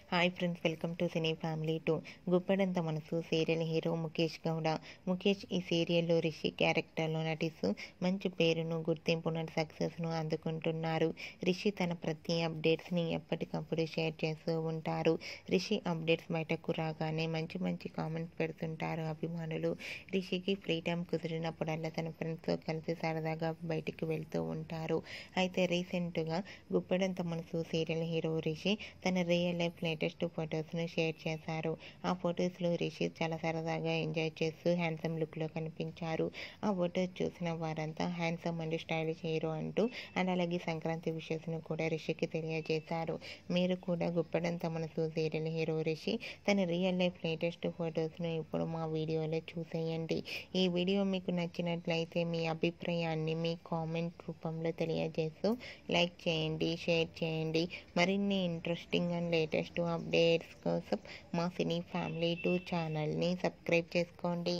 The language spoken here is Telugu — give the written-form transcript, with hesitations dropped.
Hi friends, welcome to cine family 2. Guppedantha మనసు సీరియల్ హీరో ముఖేష్ గౌడ. ముఖేష్ ఈ సీరియల్లో రిషి క్యారెక్టర్లో నటిస్తూ మంచి పేరును, గుర్తింపును, సక్సెస్ను అందుకుంటున్నారు. రిషి తన ప్రతి అప్డేట్స్ని ఎప్పటికప్పుడు షేర్ చేస్తూ ఉంటారు. రిషి అప్డేట్స్ బయటకు రాగానే మంచి మంచి కామెంట్స్ పెడుతుంటారు అభిమానులు. రిషికి ఫ్రీ టైం కుదిరినప్పుడల్లా తన ఫ్రెండ్స్తో కలిసి సరదాగా బయటికి వెళ్తూ ఉంటారు. అయితే రీసెంట్గా గుప్పెడంత మనసు సీరియల్ హీరో రిషి తన రియల్ లైఫ్ లేటెస్ట్ ఫొటోస్ను షేర్ చేశారు. ఆ ఫొటోస్లో రిషి చాలా సరదాగా ఎంజాయ్ చేస్తూ హ్యాండ్సమ్ లుక్లో కనిపించారు. ఆ ఫొటోస్ చూసిన వారంతా హ్యాండ్సమ్ అండ్ స్టైలిష్ హీరో అంటూ అండ్ అలాగే సంక్రాంతి విషెస్ను కూడా రిషికి తెలియజేశారు. మీరు కూడా గుప్పెడంత మనసు సీరియల్ హీరో రిషి తన రియల్ లైఫ్ లేటెస్ట్ ఫొటోస్ను ఇప్పుడు మా వీడియోలో చూసేయండి. ఈ వీడియో మీకు నచ్చినట్లయితే మీ అభిప్రాయాన్ని మీ కామెంట్ రూపంలో తెలియజేస్తూ లైక్ చేయండి, షేర్ చేయండి. మరిన్ని ఇంట్రెస్టింగ్ అండ్ లేటెస్ట్ అప్డేట్స్ కోసం మా సినీ ఫ్యామిలీ 2 ఛానల్ని సబ్స్క్రైబ్ చేసుకోండి.